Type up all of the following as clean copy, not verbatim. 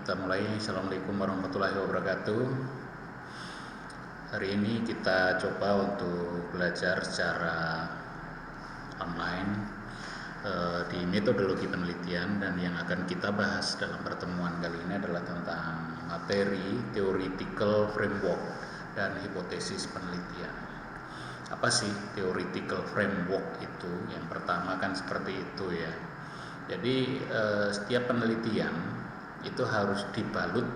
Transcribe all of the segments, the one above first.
kita mulai. Assalamualaikum warahmatullahi wabarakatuh. Hari ini kita coba untuk belajar secara online di metodologi penelitian, dan yang akan kita bahas dalam pertemuan kali ini adalah tentang materi theoretical framework dan hipotesis penelitian. Apa sih theoretical framework itu? Yang pertama kan seperti itu ya. Jadi setiap penelitian itu harus dibalut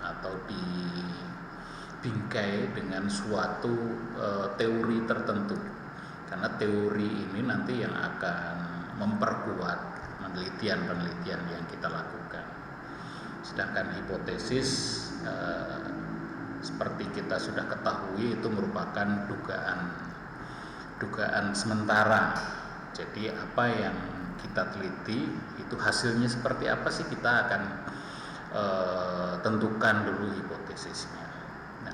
atau dibingkai dengan suatu teori tertentu, karena teori ini nanti yang akan memperkuat penelitian yang kita lakukan. Sedangkan hipotesis seperti kita sudah ketahui itu merupakan dugaan sementara. Jadi apa yang kita teliti itu hasilnya seperti apa sih, kita akan tentukan dulu hipotesisnya. Nah,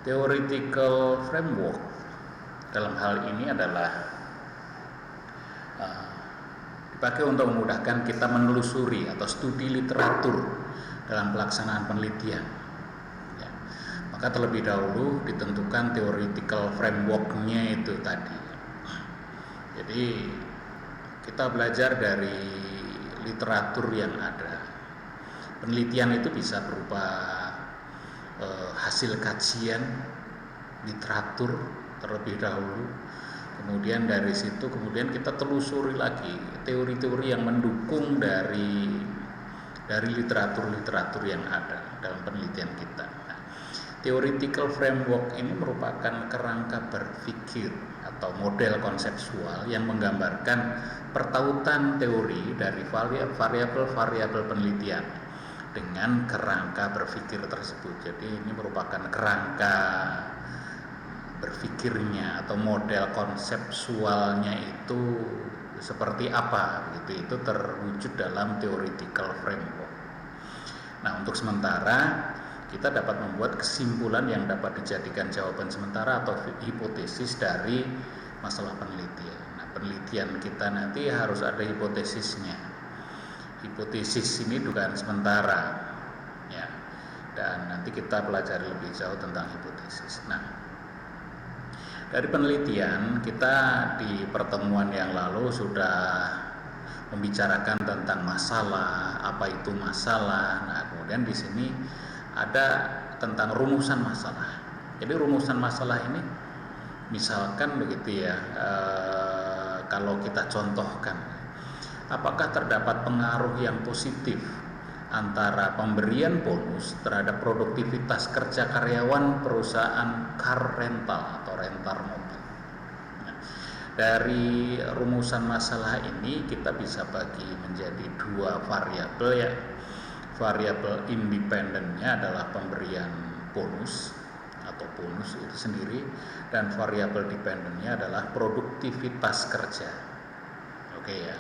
theoretical framework dalam hal ini adalah dipakai untuk memudahkan kita menelusuri atau studi literatur dalam pelaksanaan penelitian ya. Maka terlebih dahulu ditentukan theoretical framework-nya itu tadi. Jadi kita belajar dari literatur yang ada. Penelitian itu bisa berupa hasil kajian literatur terlebih dahulu. Kemudian dari situ kita telusuri lagi teori-teori yang mendukung dari literatur-literatur yang ada dalam penelitian kita. Nah, theoretical framework ini merupakan kerangka berpikir atau model konseptual yang menggambarkan pertautan teori dari variabel-variabel penelitian dengan kerangka berpikir tersebut. Jadi ini merupakan kerangka berpikirnya atau model konseptualnya itu seperti apa gitu, itu terwujud dalam theoretical framework. Nah, untuk sementara kita dapat membuat kesimpulan yang dapat dijadikan jawaban sementara atau hipotesis dari masalah penelitian. Nah, penelitian kita nanti harus ada hipotesisnya. Hipotesis ini dugaan sementara ya, dan nanti kita pelajari lebih jauh tentang hipotesis. Nah, dari penelitian kita di pertemuan yang lalu sudah membicarakan tentang masalah, apa itu masalah. Nah, kemudian di sini ada tentang rumusan masalah. Jadi rumusan masalah ini misalkan begitu ya, kalau kita contohkan, apakah terdapat pengaruh yang positif antara pemberian bonus terhadap produktivitas kerja karyawan perusahaan car rental atau rental mobil. Nah, dari rumusan masalah ini kita bisa bagi menjadi dua variabel ya. Variabel independennya adalah pemberian bonus atau bonus itu sendiri, dan variabel dependennya adalah produktivitas kerja. Oke ya,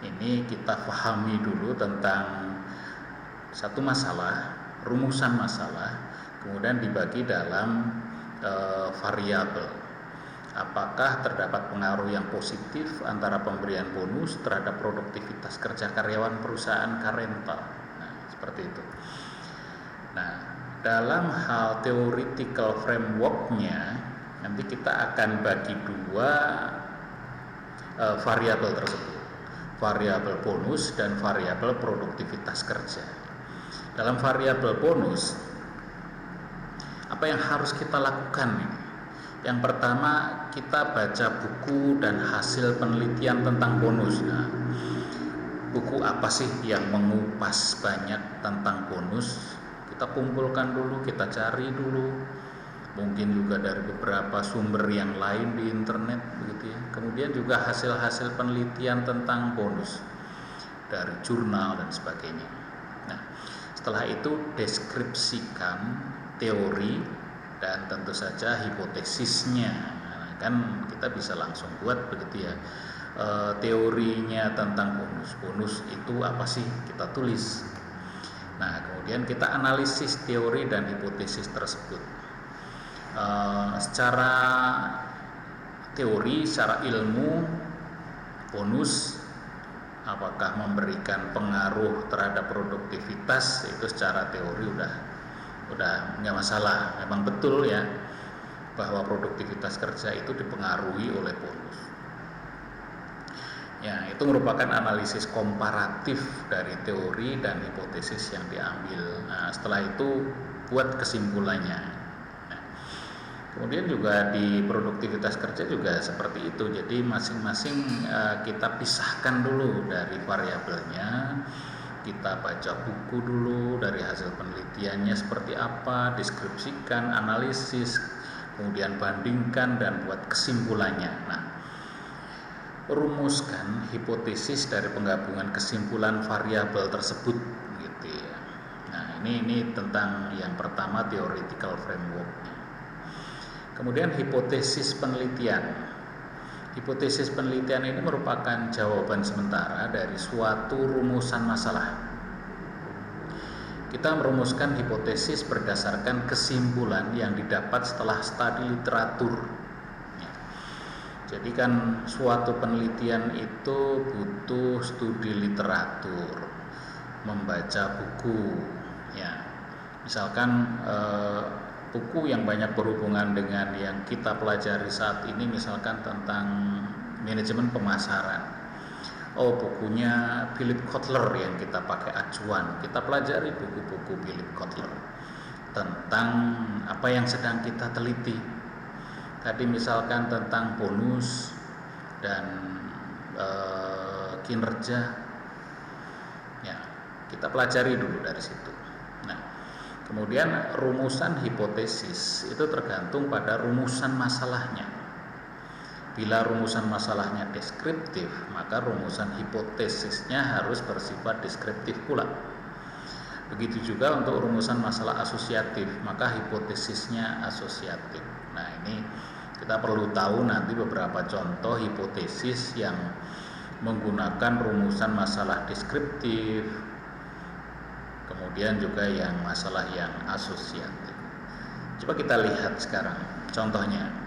ini kita pahami dulu tentang satu masalah, rumusan masalah, kemudian dibagi dalam variabel. Apakah terdapat pengaruh yang positif antara pemberian bonus terhadap produktivitas kerja karyawan perusahaan car rental. Seperti itu. Nah, dalam hal theoretical framework-nya nanti kita akan bagi dua variabel tersebut, variabel bonus dan variabel produktivitas kerja. Dalam variabel bonus, apa yang harus kita lakukan ini? Yang pertama, kita baca buku dan hasil penelitian tentang bonus. Nah, buku apa sih yang mengupas banyak tentang bonus? Kita kumpulkan dulu, kita cari dulu, mungkin juga dari beberapa sumber yang lain di internet begitu ya. Kemudian juga hasil-hasil penelitian tentang bonus dari jurnal dan sebagainya. Nah, setelah itu deskripsikan teori dan tentu saja hipotesisnya. Nah, kan kita bisa langsung buat begitu ya. Teorinya tentang bonus itu apa sih, kita tulis. Nah, kemudian kita analisis teori dan hipotesis tersebut. Secara teori, secara ilmu, bonus apakah memberikan pengaruh terhadap produktivitas, itu secara teori udah nggak masalah. Memang betul ya bahwa produktivitas kerja itu dipengaruhi oleh bonus. Ya, itu merupakan analisis komparatif dari teori dan hipotesis yang diambil. Nah, setelah itu buat kesimpulannya. Nah, kemudian juga di produktivitas kerja juga seperti itu. Jadi masing-masing kita pisahkan dulu dari variabelnya. Kita baca buku dulu dari hasil penelitiannya seperti apa, deskripsikan, analisis, kemudian bandingkan dan buat kesimpulannya. Nah, rumuskan hipotesis dari penggabungan kesimpulan variabel tersebut gitu ya. Nah, ini tentang yang pertama, theoretical framework-nya. Kemudian hipotesis penelitian. Hipotesis penelitian ini merupakan jawaban sementara dari suatu rumusan masalah. Kita merumuskan hipotesis berdasarkan kesimpulan yang didapat setelah studi literatur. Jadi kan suatu penelitian itu butuh studi literatur, membaca buku. Ya, misalkan buku yang banyak berhubungan dengan yang kita pelajari saat ini, misalkan tentang manajemen pemasaran. Oh, bukunya Philip Kotler yang kita pakai acuan. Kita pelajari buku-buku Philip Kotler tentang apa yang sedang kita teliti. Tadi misalkan tentang bonus dan kinerja, ya kita pelajari dulu dari situ. Nah, kemudian rumusan hipotesis itu tergantung pada rumusan masalahnya. Bila rumusan masalahnya deskriptif, maka rumusan hipotesisnya harus bersifat deskriptif pula. Begitu juga untuk rumusan masalah asosiatif, maka hipotesisnya asosiatif. Nah, ini kita perlu tahu nanti beberapa contoh hipotesis yang menggunakan rumusan masalah deskriptif, kemudian juga yang masalah yang asosiatif. Coba kita lihat sekarang contohnya.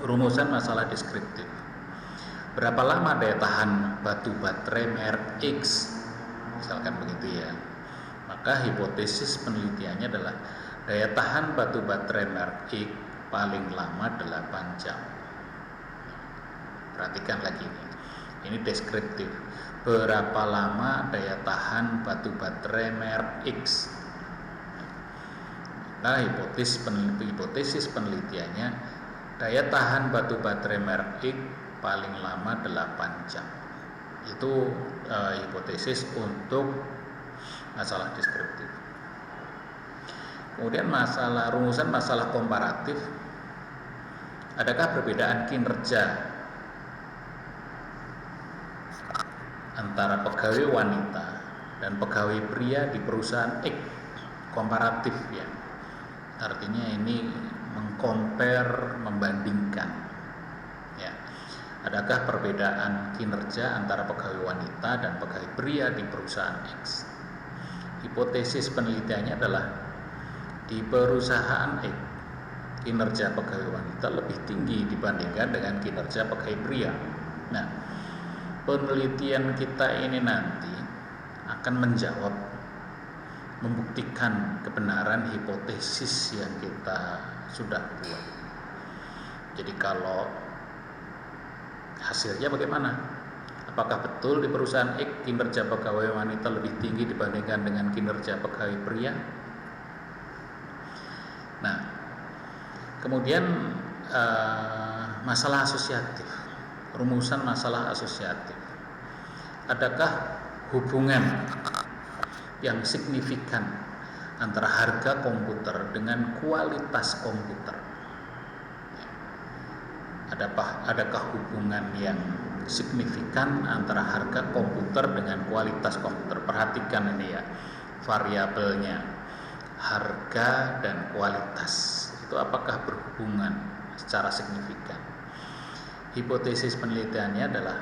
Rumusan masalah deskriptif. Berapa lama daya tahan batu baterai merek X? Misalkan begitu ya. Maka hipotesis penelitiannya adalah daya tahan batu baterai merek X paling lama 8 jam. Perhatikan lagi ini. Ini deskriptif. Berapa lama daya tahan batu baterai merek X? Nah, hipotesis penelitiannya daya tahan batu baterai merek X paling lama 8 jam. Itu hipotesis untuk masalah deskriptif. Kemudian rumusan masalah komparatif. Adakah perbedaan kinerja antara pegawai wanita dan pegawai pria di perusahaan X? Komparatif ya. Artinya ini mengcompare, membandingkan. Ya. Adakah perbedaan kinerja antara pegawai wanita dan pegawai pria di perusahaan X? Hipotesis penelitiannya adalah di perusahaan X, kinerja pegawai wanita lebih tinggi dibandingkan dengan kinerja pegawai pria. Nah, penelitian kita ini nanti akan menjawab, membuktikan kebenaran hipotesis yang kita sudah buat. Jadi kalau hasilnya bagaimana? Apakah betul di perusahaan X kinerja pegawai wanita lebih tinggi dibandingkan dengan kinerja pegawai pria? Nah, kemudian masalah asosiatif, rumusan masalah asosiatif. Adakah hubungan yang signifikan antara harga komputer dengan kualitas komputer? Adakah hubungan yang signifikan antara harga komputer dengan kualitas komputer? Perhatikan ini ya, variabelnya harga dan kualitas itu apakah berhubungan secara signifikan? Hipotesis penelitiannya adalah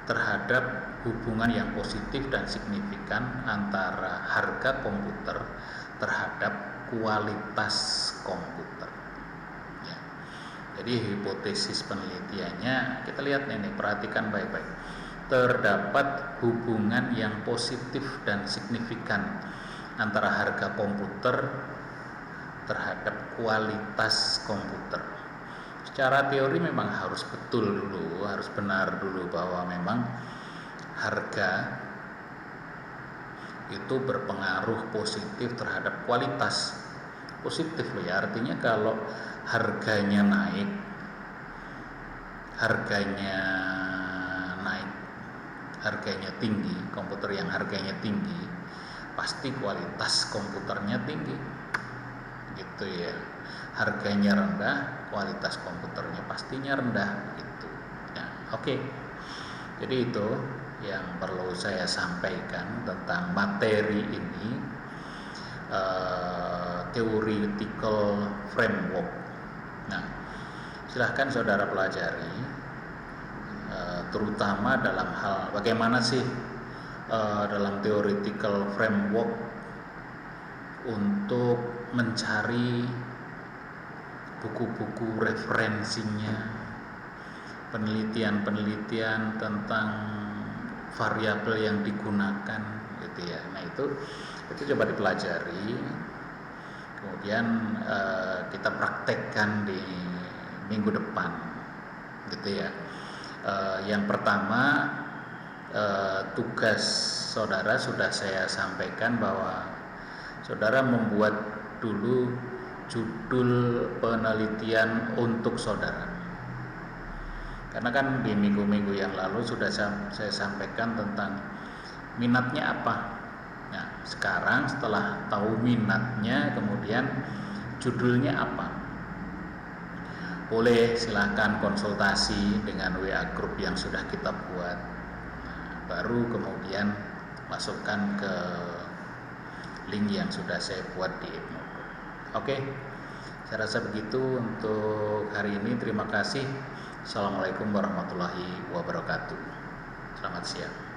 terhadap hubungan yang positif dan signifikan antara harga komputer terhadap kualitas komputer. Ya. Jadi hipotesis penelitiannya kita lihat nih, perhatikan baik-baik. terdapat hubungan yang positif dan signifikan antara harga komputer terhadap kualitas komputer. Secara teori memang harus betul dulu, harus benar dulu bahwa memang harga itu berpengaruh positif terhadap kualitas. Positif loh ya, artinya kalau harganya naik, harganya tinggi, komputer yang harganya tinggi, pasti kualitas komputernya tinggi, gitu ya. Harganya rendah, kualitas komputernya pastinya rendah, gitu. Nah, oke. Jadi itu yang perlu saya sampaikan tentang materi ini, theoretical framework. Nah, silahkan saudara pelajari. Terutama dalam hal bagaimana sih dalam theoretical framework untuk mencari buku-buku referensinya, penelitian-penelitian tentang variabel yang digunakan, gitu ya. Nah itu coba dipelajari, kemudian kita praktekkan di minggu depan, gitu ya. Yang pertama, tugas saudara sudah saya sampaikan bahwa saudara membuat dulu judul penelitian untuk saudara, karena kan di minggu-minggu yang lalu sudah saya sampaikan tentang minatnya apa. Nah, sekarang setelah tahu minatnya, kemudian judulnya apa, boleh silahkan konsultasi dengan WA group yang sudah kita buat. Nah, baru kemudian masukkan ke link yang sudah saya buat di Edmodo. Oke, saya rasa begitu untuk hari ini. Terima kasih. Assalamualaikum warahmatullahi wabarakatuh. Selamat siang.